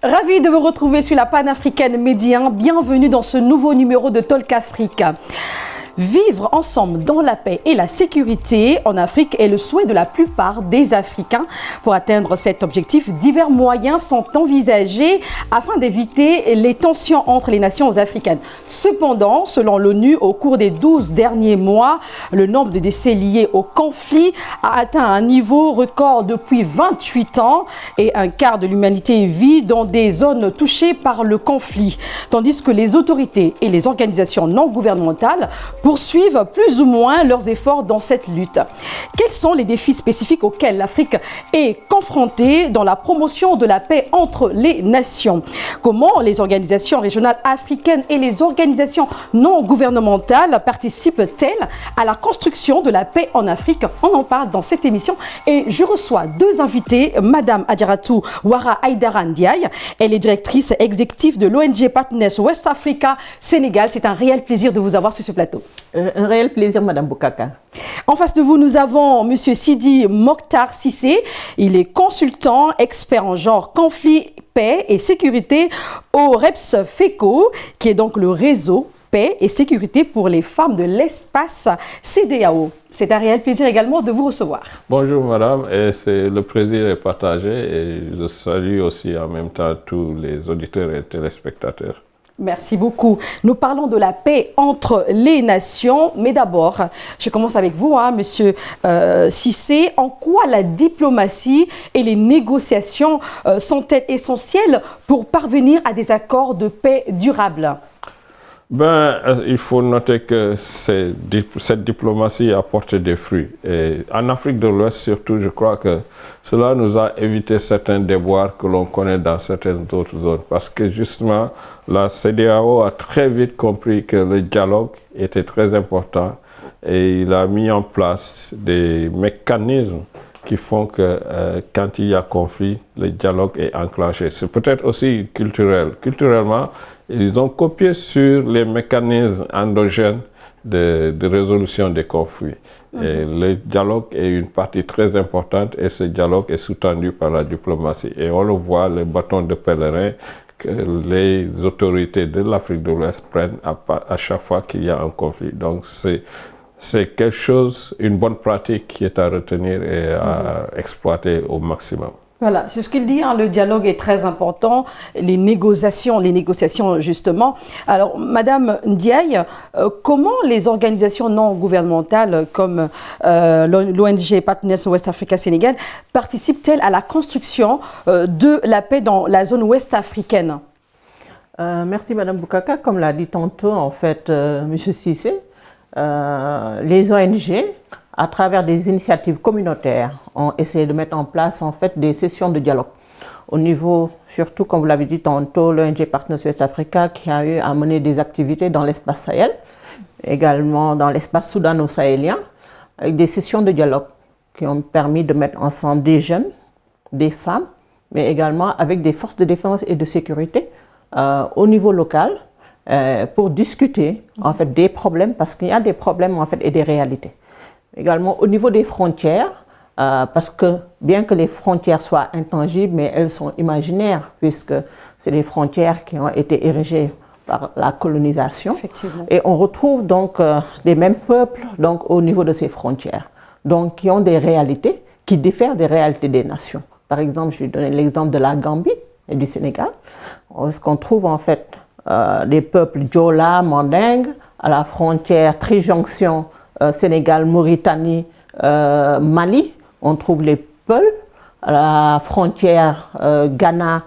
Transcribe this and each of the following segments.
Ravi de vous retrouver sur la panafricaine Média. Bienvenue dans ce nouveau numéro de Talk Africa. Vivre ensemble dans la paix et la sécurité en Afrique est le souhait de la plupart des Africains. Pour atteindre cet objectif, divers moyens sont envisagés afin d'éviter les tensions entre les nations africaines. Cependant, selon l'ONU, au cours des 12 derniers mois, le nombre de décès liés au conflit a atteint un niveau record depuis 28 ans et un quart de l'humanité vit dans des zones touchées par le conflit, tandis que les autorités et les organisations non gouvernementales poursuivent plus ou moins leurs efforts dans cette lutte. Quels sont les défis spécifiques auxquels l'Afrique est confrontée dans la promotion de la paix entre les nations? Comment les organisations régionales africaines et les organisations non gouvernementales participent-elles à la construction de la paix en Afrique? On en parle dans cette émission et je reçois deux invités, Madame Adjaratou Ouara Aïdara Ndiaye. Elle est directrice exécutive de l'ONG Partners West Africa Sénégal. C'est un réel plaisir de vous avoir sur ce plateau. Un réel plaisir, Madame Boukaka. En face de vous, nous avons Monsieur Sidi Mokhtar Cissé. Il est consultant, expert en genre conflit, paix et sécurité au REPS FECO, qui est donc le réseau paix et sécurité pour les femmes de l'espace CEDEAO. C'est un réel plaisir également de vous recevoir. Bonjour madame, et c'est le plaisir est partagé et je salue aussi en même temps tous les auditeurs et téléspectateurs. Merci beaucoup. Nous parlons de la paix entre les nations, mais d'abord, je commence avec vous, Monsieur Cissé. En quoi la diplomatie et les négociations sont-elles essentielles pour parvenir à des accords de paix durables? Il faut noter que cette diplomatie a porté des fruits. Et en Afrique de l'Ouest, surtout, je crois que cela nous a évité certains déboires que l'on connaît dans certaines autres zones. Parce que justement, la CEDEAO a très vite compris que le dialogue était très important et il a mis en place des mécanismes qui font que quand il y a conflit, le dialogue est enclenché. C'est peut-être aussi culturel. Culturellement, ils ont copié sur les mécanismes endogènes de résolution des conflits. Et le dialogue est une partie très importante et ce dialogue est sous-tendu par la diplomatie. Et on le voit, les bâtons de pèlerin que les autorités de l'Afrique de l'Ouest prennent à chaque fois qu'il y a un conflit. Donc c'est quelque chose, une bonne pratique qui est à retenir et à exploiter au maximum. Voilà, c'est ce qu'il dit, le dialogue est très important, les négociations justement. Alors, Madame Ndiaye, comment les organisations non gouvernementales comme l'ONG Partners West Africa Sénégal participent-elles à la construction de la paix dans la zone ouest africaine? Merci Madame Boukaka. Comme l'a dit tantôt, en fait, Monsieur Cissé, les ONG, à travers des initiatives communautaires, ont essayé de mettre en place en fait des sessions de dialogue. Au niveau, surtout comme vous l'avez dit tantôt, l'ONG Partners West Africa qui a eu à mener des activités dans l'espace Sahel, également dans l'espace soudano-sahélien, avec des sessions de dialogue qui ont permis de mettre ensemble des jeunes, des femmes, mais également avec des forces de défense et de sécurité au niveau local pour discuter en fait des problèmes, parce qu'il y a des problèmes en fait et des réalités. Également au niveau des frontières, parce que bien que les frontières soient intangibles, mais elles sont imaginaires, puisque c'est des frontières qui ont été érigées par la colonisation. Effectivement. Et on retrouve donc les mêmes peuples donc, au niveau de ces frontières, donc qui ont des réalités qui diffèrent des réalités des nations. Par exemple, je vais donner l'exemple de la Gambie et du Sénégal, parce qu'on trouve en fait des peuples Diola, Mandingue, à la frontière trijonction Sénégal, Mauritanie, Mali, on trouve les Peuls, à la frontière Ghana,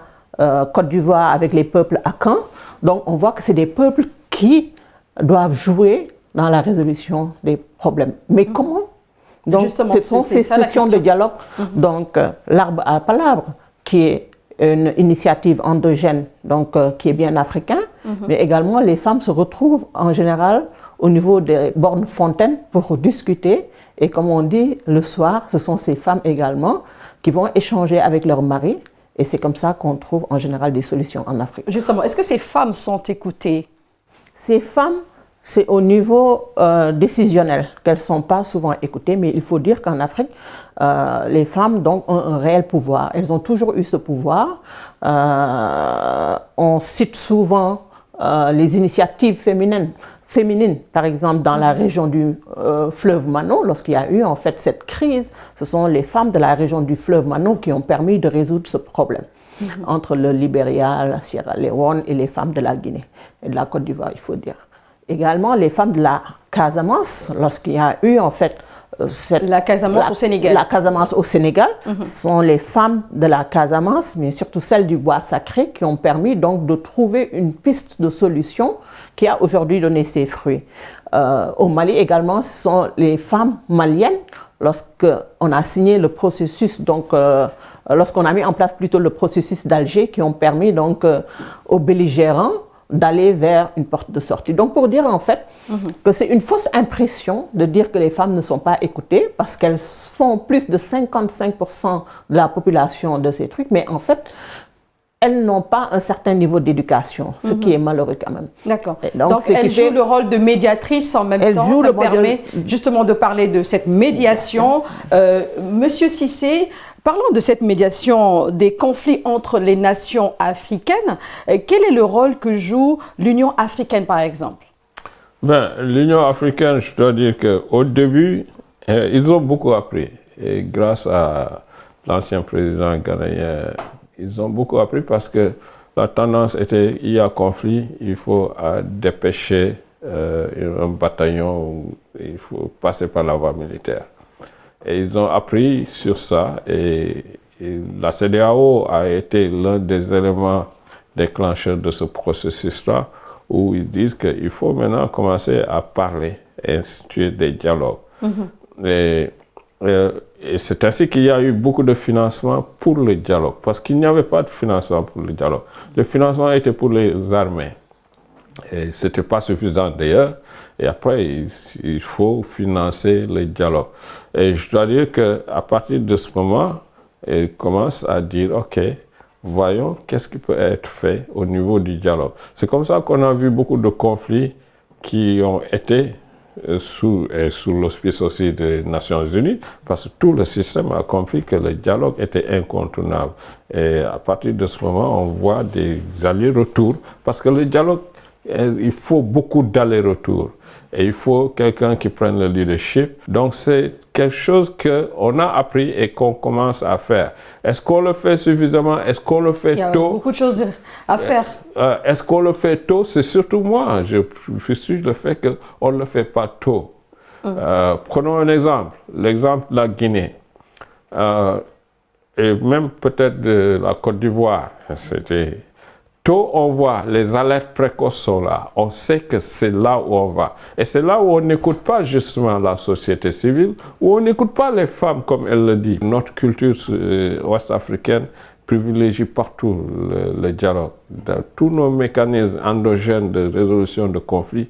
Côte d'Ivoire avec les peuples Akan. Donc on voit que c'est des peuples qui doivent jouer dans la résolution des problèmes. Mais comment? Donc ce sont ces sessions de dialogue. Donc l'arbre à palabre, qui est une initiative endogène, donc qui est bien africain, mais également les femmes se retrouvent en général au niveau des bornes fontaines pour discuter. Et comme on dit, le soir, ce sont ces femmes également qui vont échanger avec leurs maris. Et c'est comme ça qu'on trouve en général des solutions en Afrique. Justement, est-ce que ces femmes sont écoutées? Ces femmes c'est au niveau décisionnel qu'elles ne sont pas souvent écoutées, mais il faut dire qu'en Afrique, les femmes donc, ont un réel pouvoir. Elles ont toujours eu ce pouvoir. On cite souvent les initiatives féminines, par exemple dans la région du fleuve Mano, lorsqu'il y a eu en fait cette crise, ce sont les femmes de la région du fleuve Mano qui ont permis de résoudre ce problème entre le Libéria, la Sierra Leone et les femmes de la Guinée et de la Côte d'Ivoire, il faut dire. Également les femmes de la Casamance, lorsqu'il y a eu en fait la Casamance au Sénégal. La Casamance au Sénégal, ce sont les femmes de la Casamance, mais surtout celles du bois sacré, qui ont permis donc de trouver une piste de solution qui a aujourd'hui donné ses fruits. Au Mali également, ce sont les femmes maliennes, lorsqu'on a signé le processus, donc lorsqu'on a mis en place plutôt le processus d'Alger, qui ont permis donc aux belligérants d'aller vers une porte de sortie. Donc pour dire en fait que c'est une fausse impression de dire que les femmes ne sont pas écoutées parce qu'elles font plus de 55% de la population de ces trucs, mais en fait elles n'ont pas un certain niveau d'éducation, ce qui est malheureux quand même. D'accord. Donc elles jouent le rôle de médiatrice en même temps, ça permet justement de parler de cette médiation. Monsieur Cissé, parlons de cette médiation des conflits entre les nations africaines. Quel est le rôle que joue l'Union africaine, par exemple? L'Union africaine, je dois dire qu'au début, ils ont beaucoup appris. Et grâce à l'ancien président ghanéen, ils ont beaucoup appris parce que la tendance était, il y a conflit, il faut dépêcher un bataillon, il faut passer par la voie militaire. Et ils ont appris sur ça et la CEDEAO a été l'un des éléments déclencheurs de ce processus-là où ils disent qu'il faut maintenant commencer à parler et instituer des dialogues. Et c'est ainsi qu'il y a eu beaucoup de financement pour le dialogue, parce qu'il n'y avait pas de financement pour le dialogue. Le financement était pour les armées. Et ce n'était pas suffisant d'ailleurs. Et après, il faut financer le dialogue. Et je dois dire qu'à partir de ce moment, ils commencent à dire, OK, voyons qu'est-ce qui peut être fait au niveau du dialogue. C'est comme ça qu'on a vu beaucoup de conflits qui ont été sous l'auspice aussi des Nations Unies, parce que tout le système a compris que le dialogue était incontournable. Et à partir de ce moment, on voit des allers-retours, parce que le dialogue, il faut beaucoup d'allers-retours. Et il faut quelqu'un qui prenne le leadership. Donc c'est quelque chose qu'on a appris et qu'on commence à faire. Est-ce qu'on le fait suffisamment? Est-ce qu'on le fait tôt? Il y a beaucoup de choses à faire. Est-ce qu'on le fait tôt? C'est surtout moi. Je suis le fait qu'on ne le fait pas tôt. Prenons un exemple. L'exemple de la Guinée. Et même peut-être de la Côte d'Ivoire. C'était... Tôt, on voit, les alertes précoces sont là. On sait que c'est là où on va. Et c'est là où on n'écoute pas justement la société civile, où on n'écoute pas les femmes, comme elle le dit. Notre culture ouest-africaine privilégie partout le dialogue. Tous nos mécanismes endogènes de résolution de conflits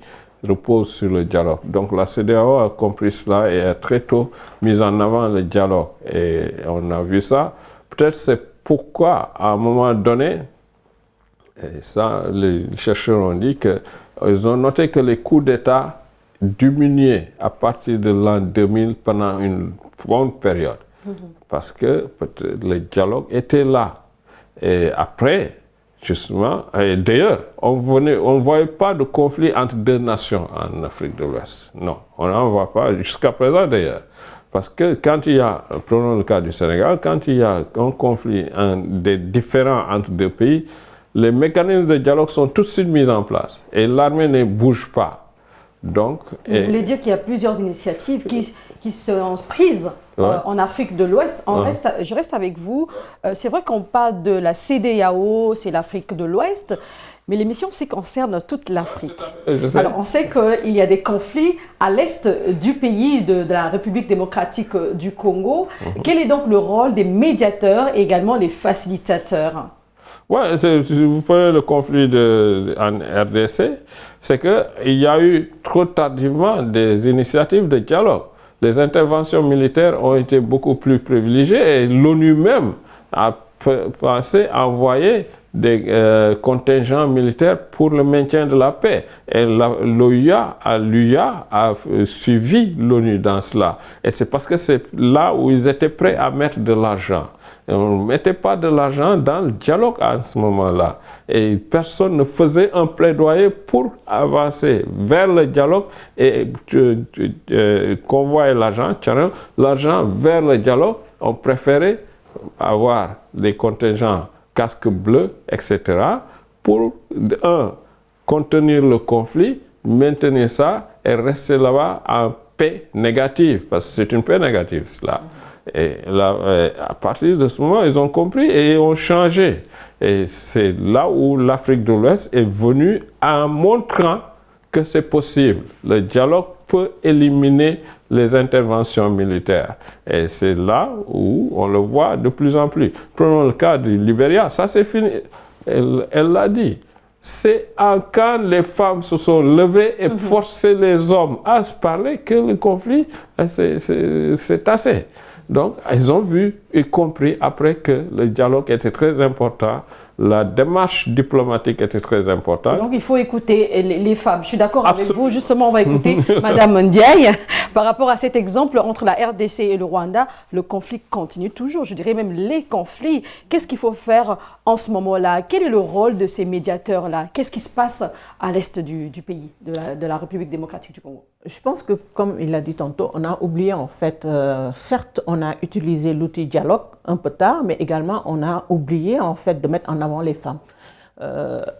reposent sur le dialogue. Donc la CEDEAO a compris cela et a très tôt mis en avant le dialogue. Et on a vu ça. Peut-être c'est pourquoi, à un moment donné, et ça, les chercheurs ont dit qu'ils ont noté que les coups d'État diminuaient à partir de l'an 2000 pendant une bonne période. Parce que le dialogue était là. Et après, justement, et d'ailleurs, on ne voyait pas de conflit entre deux nations en Afrique de l'Ouest. Non, on n'en voit pas jusqu'à présent d'ailleurs. Parce que quand il y a, prenons le cas du Sénégal, quand il y a un conflit, des différends entre deux pays, les mécanismes de dialogue sont tout de suite mis en place et l'armée ne bouge pas. Donc, vous voulez dire qu'il y a plusieurs initiatives qui sont prises en Afrique de l'Ouest. Je reste avec vous. C'est vrai qu'on parle de la CEDEAO, c'est l'Afrique de l'Ouest, mais l'émission concerne toute l'Afrique. Alors on sait qu'il y a des conflits à l'est du pays, de la République démocratique du Congo. Quel est donc le rôle des médiateurs et également des facilitateurs? Oui, si vous prenez le conflit en RDC, c'est qu'il y a eu trop tardivement des initiatives de dialogue. Les interventions militaires ont été beaucoup plus privilégiées et l'ONU même a pensé envoyer des contingents militaires pour le maintien de la paix. Et l'UA a suivi l'ONU dans cela. Et c'est parce que c'est là où ils étaient prêts à mettre de l'argent. On ne mettait pas de l'argent dans le dialogue à ce moment-là. Et personne ne faisait un plaidoyer pour avancer vers le dialogue et convoyer l'argent vers le dialogue. On préférait avoir des contingents casques bleus, etc., pour, contenir le conflit, maintenir ça et rester là-bas en paix négative, parce que c'est une paix négative, cela. Et là, à partir de ce moment, ils ont compris et ont changé. Et c'est là où l'Afrique de l'Ouest est venue en montrant que c'est possible. Le dialogue peut éliminer les interventions militaires. Et c'est là où on le voit de plus en plus. Prenons le cas du Libéria, ça c'est fini. Elle l'a dit. C'est quand les femmes se sont levées et forcé les hommes à se parler que le conflit, c'est assez. Donc, ils ont vu et compris après que le dialogue était très important, la démarche diplomatique était très importante. Donc, il faut écouter les femmes. Je suis d'accord avec vous. Justement, on va écouter Madame Ndiaye. Par rapport à cet exemple entre la RDC et le Rwanda, le conflit continue toujours. Je dirais même les conflits. Qu'est-ce qu'il faut faire en ce moment-là? Quel est le rôle de ces médiateurs-là? Qu'est-ce qui se passe à l'est du pays, de la République démocratique du Congo? Je pense que, comme il l'a dit tantôt, on a oublié en fait, certes, on a utilisé l'outil dialogue un peu tard, mais également on a oublié en fait de mettre en avant les femmes.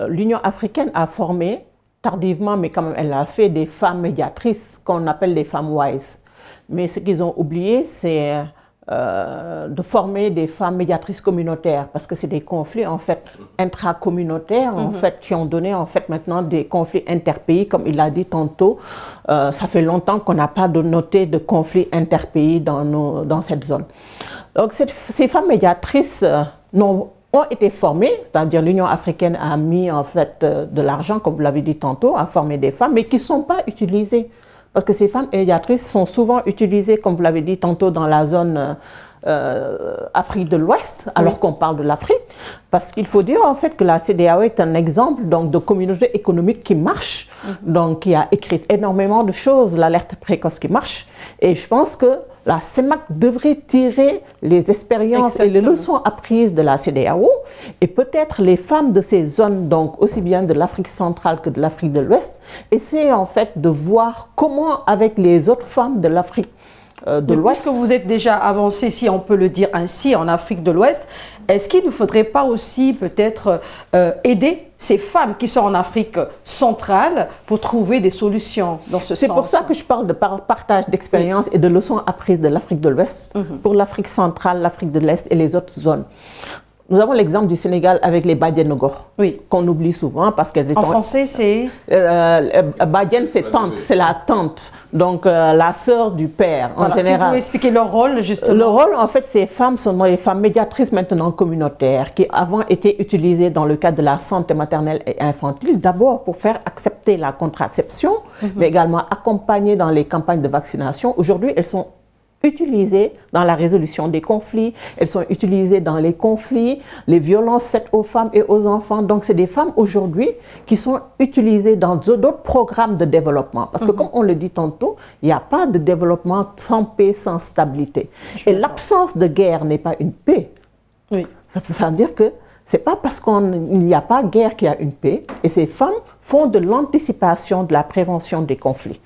L'Union africaine a formé tardivement, mais quand même elle a fait des femmes médiatrices qu'on appelle les femmes wise. Mais ce qu'ils ont oublié, c'est de former des femmes médiatrices communautaires, parce que c'est des conflits en fait intracommunautaires en fait qui ont donné en fait maintenant des conflits interpays, comme il l'a dit tantôt. Ça fait longtemps qu'on n'a pas noté de conflits interpays dans cette zone. Donc ces femmes médiatrices ont été formées, c'est-à-dire l'Union africaine a mis en fait de l'argent, comme vous l'avez dit tantôt, à former des femmes, mais qui ne sont pas utilisées. Parce que ces femmes médiatrices sont souvent utilisées, comme vous l'avez dit tantôt, dans la zone Afrique de l'Ouest, alors qu'on parle de l'Afrique. Parce qu'il faut dire en fait que la CEDEAO est un exemple donc, de communauté économique qui marche, donc qui a écrit énormément de choses, l'alerte précoce qui marche. Et je pense que la CEMAC devrait tirer les expériences et les leçons apprises de la CEDEAO, et peut-être les femmes de ces zones, donc aussi bien de l'Afrique centrale que de l'Afrique de l'Ouest, essayer en fait de voir comment avec les autres femmes de l'Afrique de l'Ouest. Puisque vous êtes déjà avancé, si on peut le dire ainsi, en Afrique de l'Ouest, est-ce qu'il ne faudrait pas aussi peut-être aider ces femmes qui sont en Afrique centrale pour trouver des solutions dans ce sens? C'est pour ça que je parle de partage d'expériences et de leçons apprises de l'Afrique de l'Ouest pour l'Afrique centrale, l'Afrique de l'Est et les autres zones. Nous avons l'exemple du Sénégal avec les Badianogo, qu'on oublie souvent parce qu'elles étaient... En français, c'est... Badiane, c'est tante, c'est la tante, donc la sœur du père en général. Si vous pouvez expliquer leur rôle, justement. Le rôle, en fait, ces femmes sont des femmes médiatrices maintenant communautaires qui avant étaient utilisées dans le cadre de la santé maternelle et infantile, d'abord pour faire accepter la contraception, mais également accompagner dans les campagnes de vaccination. Aujourd'hui, elles sont utilisées dans la résolution des conflits, elles sont utilisées dans les conflits, les violences faites aux femmes et aux enfants. Donc, c'est des femmes aujourd'hui qui sont utilisées dans d'autres programmes de développement. Parce que, comme on le dit tantôt, il n'y a pas de développement sans paix, sans stabilité. Et l'absence de guerre n'est pas une paix. Ça veut dire que ce n'est pas parce qu'il n'y a pas de guerre qu'il y a une paix. Et ces femmes font de l'anticipation, de la prévention des conflits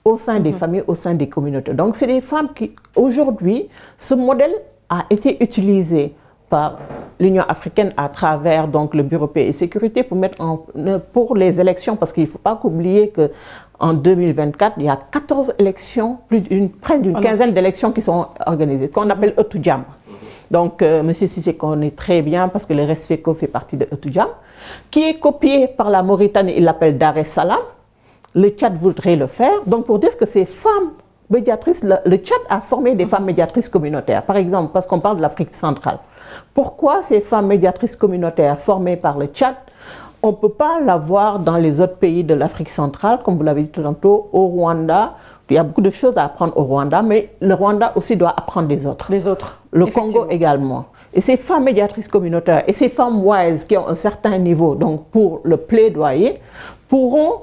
au sein des familles, au sein des communautés. Donc, c'est des femmes qui, aujourd'hui, ce modèle a été utilisé par l'Union africaine à travers donc, le Bureau Paix et Sécurité pour les élections, parce qu'il ne faut pas oublier qu'en 2024, il y a 14 élections, près d'une quinzaine d'élections qui sont organisées, qu'on appelle Eutujam. Donc, M. Cissé connaît très bien, parce que le RESFECO fait partie de Eutujam, qui est copié par la Mauritanie, il l'appelle Dar es Salaam. Le Tchad voudrait le faire. Donc, pour dire que ces femmes médiatrices, le Tchad a formé des femmes médiatrices communautaires. Par exemple, parce qu'on parle de l'Afrique centrale. Pourquoi ces femmes médiatrices communautaires formées par le Tchad, on ne peut pas l'avoir dans les autres pays de l'Afrique centrale, comme vous l'avez dit tantôt, au Rwanda? Il y a beaucoup de choses à apprendre au Rwanda, mais le Rwanda aussi doit apprendre des autres. Les autres. Le Congo également. Et ces femmes médiatrices communautaires et ces femmes wise qui ont un certain niveau donc pour le plaidoyer pourront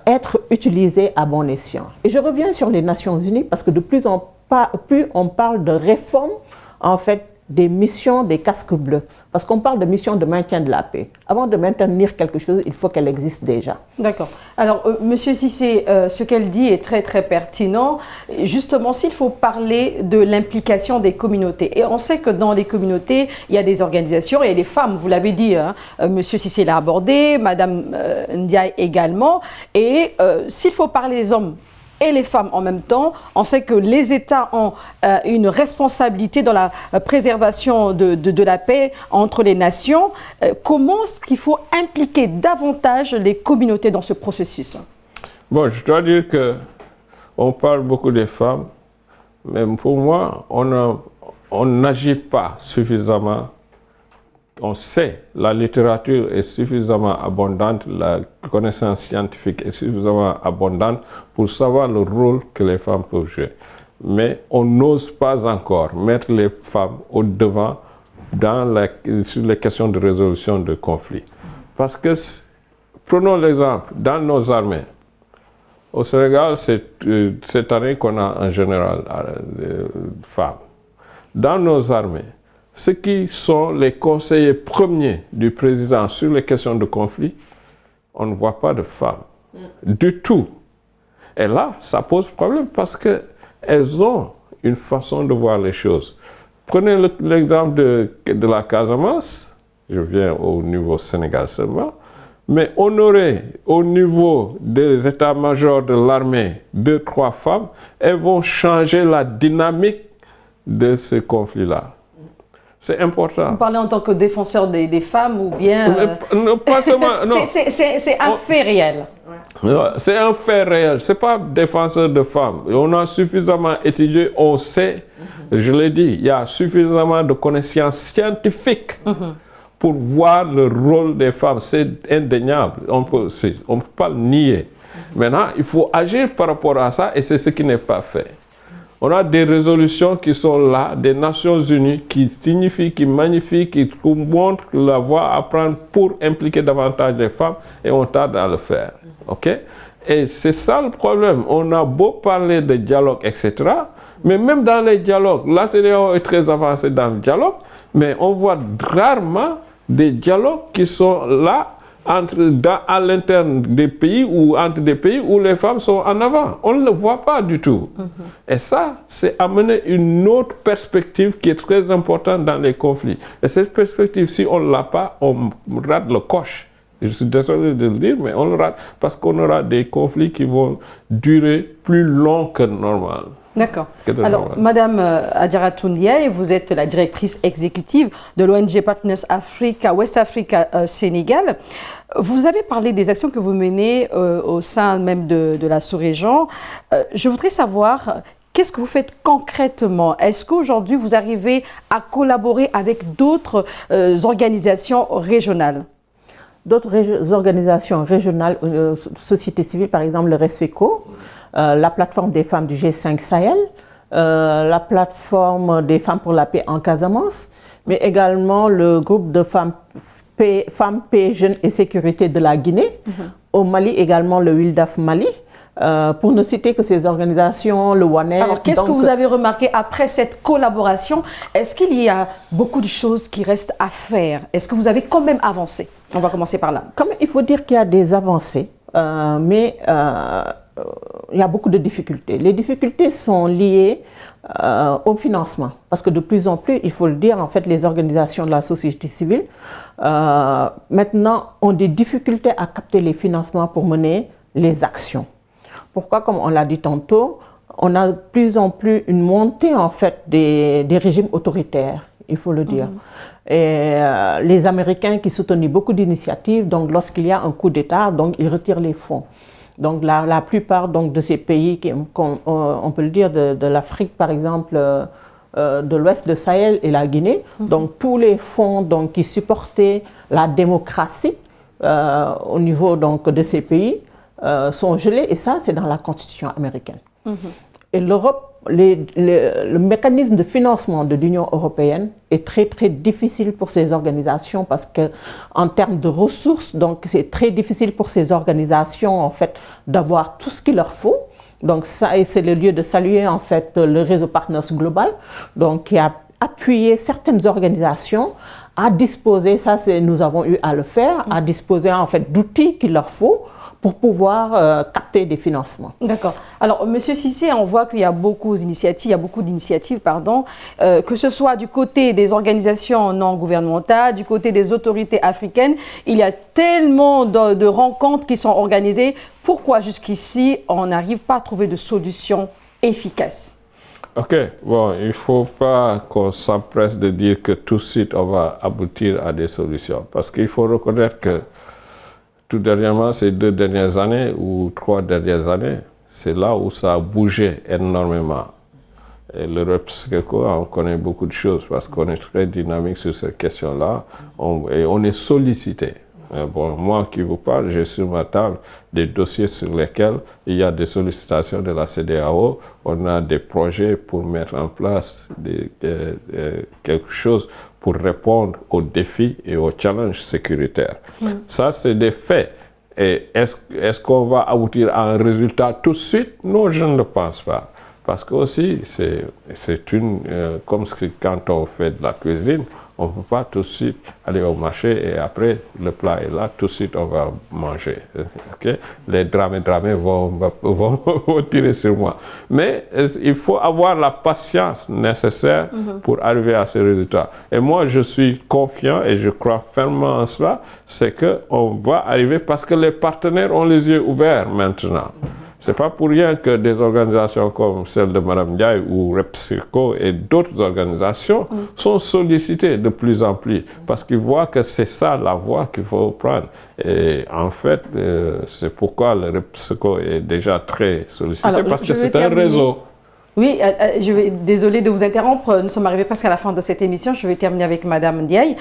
être utilisées à bon escient. Et je reviens sur les Nations Unies parce que de plus on parle de réforme en fait des missions des casques bleus. Parce qu'on parle de mission de maintien de la paix. Avant de maintenir quelque chose, il faut qu'elle existe déjà. D'accord. Alors, Monsieur Cissé, ce qu'elle dit est très, très pertinent. Justement, s'il faut parler de l'implication des communautés. Et on sait que dans les communautés, il y a des organisations, il y a des femmes, vous l'avez dit, hein, Monsieur Cissé l'a abordé, Madame Ndiaye également. Et s'il faut parler des hommes et les femmes en même temps, on sait que les États ont une responsabilité dans la préservation de la paix entre les nations. Comment est-ce qu'il faut impliquer davantage les communautés dans ce processus? Bon, je dois dire qu'on parle beaucoup des femmes, mais pour moi, on n'agit pas suffisamment. On sait, la littérature est suffisamment abondante, la connaissance scientifique est suffisamment abondante pour savoir le rôle que les femmes peuvent jouer. Mais on n'ose pas encore mettre les femmes au devant sur les questions de résolution de conflits. Parce que, prenons l'exemple, dans nos armées, au Sénégal, c'est cette année qu'on a un général femme. Dans nos armées, ceux qui sont les conseillers premiers du président sur les questions de conflit, on ne voit pas de femmes du tout. Et là, ça pose problème parce qu'elles ont une façon de voir les choses. Prenez l'exemple de la Casamance, je viens au niveau Sénégal seulement, mais on aurait au niveau des états-majors de l'armée 2-3 femmes, elles vont changer la dynamique de ce conflit-là. C'est important. Vous parlez en tant que défenseur des femmes ou bien... pas seulement, non. C'est un fait réel. C'est un fait réel. Ce n'est pas défenseur de femmes. On a suffisamment étudié, on sait, je l'ai dit, il y a suffisamment de connaissances scientifiques pour voir le rôle des femmes. C'est indéniable. On peut pas le nier. Maintenant, il faut agir par rapport à ça et c'est ce qui n'est pas fait. On a des résolutions qui sont là, des Nations Unies, qui signifient, qui magnifient, qui montrent la voie à prendre pour impliquer davantage les femmes et on tarde à le faire. OK? Et c'est ça le problème. On a beau parler de dialogue, etc., mais même dans les dialogues, la CEDEAO est très avancée dans le dialogue, mais on voit rarement des dialogues qui sont là à l'interne des pays ou entre des pays où les femmes sont en avant. On ne le voit pas du tout. Et ça, c'est amener une autre perspective qui est très importante dans les conflits. Et cette perspective, si on ne l'a pas, on rate le coche. Je suis désolé de le dire, mais on le rate parce qu'on aura des conflits qui vont durer plus long que normal. D'accord. Alors, Madame Adjaratou Ndiaye, vous êtes la directrice exécutive de l'ONG Partners Africa, West Africa Sénégal. Vous avez parlé des actions que vous menez au sein même de la sous-région. Je voudrais savoir, qu'est-ce que vous faites concrètement? Est-ce qu'aujourd'hui, vous arrivez à collaborer avec d'autres organisations régionales? D'autres organisations régionales, société civile, par exemple le RESFECO, la plateforme des femmes du G5 Sahel, la plateforme des femmes pour la paix en Casamance, mais également le groupe de femmes, paix, jeunes et sécurité de la Guinée, au Mali également le WILDAF Mali, pour ne citer que ces organisations, le WANER. Alors qu'est-ce que vous avez remarqué après cette collaboration? Est-ce qu'il y a beaucoup de choses qui restent à faire? Est-ce que vous avez quand même avancé? On va commencer par là. Il faut dire qu'il y a des avancées, mais il y a beaucoup de difficultés. Les difficultés sont liées au financement, parce que de plus en plus, il faut le dire, en fait, les organisations de la société civile maintenant ont des difficultés à capter les financements pour mener les actions. Pourquoi? Comme on l'a dit tantôt, on a de plus en plus une montée en fait des régimes autoritaires, il faut le dire. Et les Américains qui soutenaient beaucoup d'initiatives, donc lorsqu'il y a un coup d'État, donc ils retirent les fonds. Donc la plupart donc, de ces pays, on peut le dire de l'Afrique par exemple, de l'Ouest, le Sahel et la Guinée, donc tous les fonds donc, qui supportaient la démocratie au niveau donc, de ces pays sont gelés et ça c'est dans la constitution américaine. Et l'Europe le mécanisme de financement de l'Union européenne est très très difficile pour ces organisations parce que en termes de ressources, donc c'est très difficile pour ces organisations en fait d'avoir tout ce qu'il leur faut. Donc ça, c'est le lieu de saluer en fait le réseau Partners Global, donc qui a appuyé certaines organisations à disposer, ça c'est nous avons eu à le faire, à disposer en fait d'outils qu'il leur faut pour pouvoir capter des financements. D'accord. Alors, Monsieur Cissé, on voit qu'il y a beaucoup d'initiatives, que ce soit du côté des organisations non gouvernementales, du côté des autorités africaines. Il y a tellement de rencontres qui sont organisées. Pourquoi jusqu'ici, on n'arrive pas à trouver de solutions efficaces? Ok, bon, il ne faut pas qu'on s'empresse de dire que tout de suite on va aboutir à des solutions. Parce qu'il faut reconnaître que tout dernièrement, ces 2 dernières années ou 3 dernières années, c'est là où ça a bougé énormément. Et le REPSCO, on connaît beaucoup de choses parce qu'on est très dynamique sur cette question-là et on est sollicité. Bon, moi qui vous parle, j'ai sur ma table des dossiers sur lesquels il y a des sollicitations de la CEDEAO. On a des projets pour mettre en place quelque chose pour répondre aux défis et aux challenges sécuritaires. Ça, c'est des faits. Et est-ce qu'on va aboutir à un résultat tout de suite? Non, je ne le pense pas. Parce que aussi, comme quand on fait de la cuisine, on ne peut pas tout de suite aller au marché et après, le plat est là, tout de suite, on va manger. Okay? Les dramés vont tirer sur moi. Mais il faut avoir la patience nécessaire pour arriver à ces résultats. Et moi, je suis confiant et je crois fermement en cela, c'est qu'on va arriver parce que les partenaires ont les yeux ouverts maintenant. Ce n'est pas pour rien que des organisations comme celle de Mme Ndiaye ou REPSCO et d'autres organisations sont sollicitées de plus en plus parce qu'ils voient que c'est ça la voie qu'il faut prendre. Et en fait, c'est pourquoi le REPSCO est déjà très sollicité. Alors, parce que c'est un réseau. Oui, désolée de vous interrompre, nous sommes arrivés presque à la fin de cette émission. Je vais terminer avec Mme Ndiaye.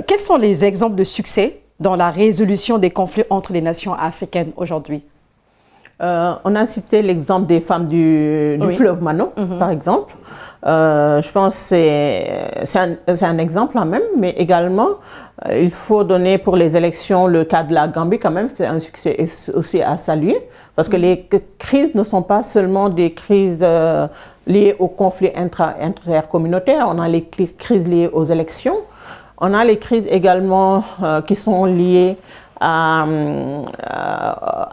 Quels sont les exemples de succès dans la résolution des conflits entre les nations africaines aujourd'hui? On a cité l'exemple des femmes du fleuve Mano, par exemple. Je pense que c'est un exemple quand même, mais également, il faut donner pour les élections le cas de la Gambie quand même, c'est un succès aussi à saluer, parce que les crises ne sont pas seulement des crises liées aux conflits intercommunautaires, on a les crises liées aux élections, on a les crises également qui sont liées à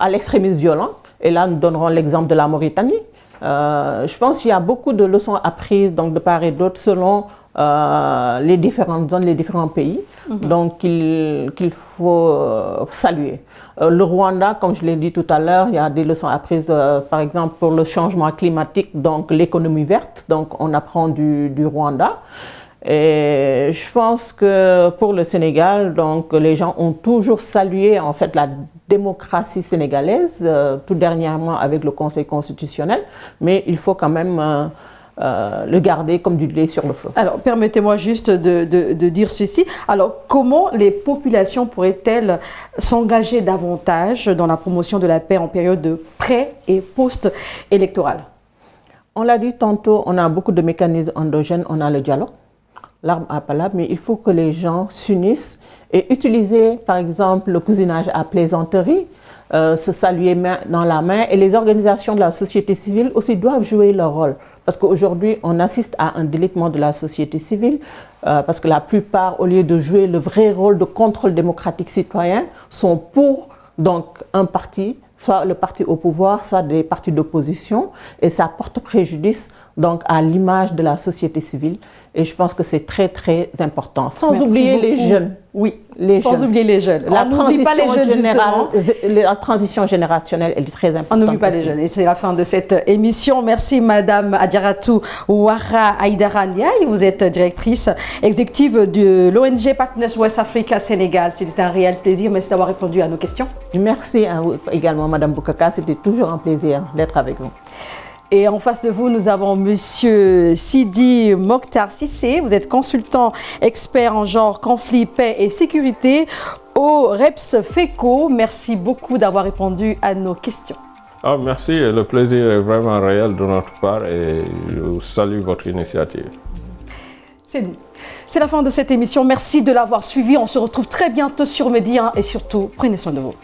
l'extrémisme violent. Et là, nous donnerons l'exemple de la Mauritanie. Je pense qu'il y a beaucoup de leçons apprises donc de part et d'autre selon les différentes zones, les différents pays, donc qu'il faut saluer. Le Rwanda, comme je l'ai dit tout à l'heure, il y a des leçons apprises, par exemple pour le changement climatique, donc l'économie verte, donc on apprend du Rwanda. Et je pense que pour le Sénégal, donc les gens ont toujours salué en fait la démocratie sénégalaise, tout dernièrement avec le Conseil constitutionnel, mais il faut quand même le garder comme du lait sur le feu. Alors, permettez-moi juste de dire ceci. Alors, comment les populations pourraient-elles s'engager davantage dans la promotion de la paix en période de pré- et post-électorale? On l'a dit tantôt, on a beaucoup de mécanismes endogènes, on a le dialogue, l'arme à palabre, mais il faut que les gens s'unissent et utiliser, par exemple, le cousinage à plaisanterie, se saluer main dans la main. Et les organisations de la société civile aussi doivent jouer leur rôle. Parce qu'aujourd'hui, on assiste à un délitement de la société civile, parce que la plupart, au lieu de jouer le vrai rôle de contrôle démocratique citoyen, sont pour donc, un parti, soit le parti au pouvoir, soit des partis d'opposition, et ça porte préjudice donc, à l'image de la société civile. Et je pense que c'est très, très important. Sans oublier les jeunes. Oui, sans oublier les jeunes. La transition générationnelle, elle est très importante. On n'oublie pas les jeunes. Et c'est la fin de cette émission. Merci Madame Adiaratou Ouattara Aïdara Ndiaye. Vous êtes directrice exécutive de l'ONG Partners West Africa Sénégal. C'était un réel plaisir. Merci d'avoir répondu à nos questions. Merci à vous également Madame Boukaka. C'était toujours un plaisir d'être avec vous. Et en face de vous, nous avons Monsieur Sidi Mokhtar Cissé. Vous êtes consultant expert en genre conflit, paix et sécurité au REPSFECO. Merci beaucoup d'avoir répondu à nos questions. Ah, merci, le plaisir est vraiment réel de notre part et je salue votre initiative. C'est nous. C'est la fin de cette émission. Merci de l'avoir suivi. On se retrouve très bientôt sur Média 1 et surtout, prenez soin de vous.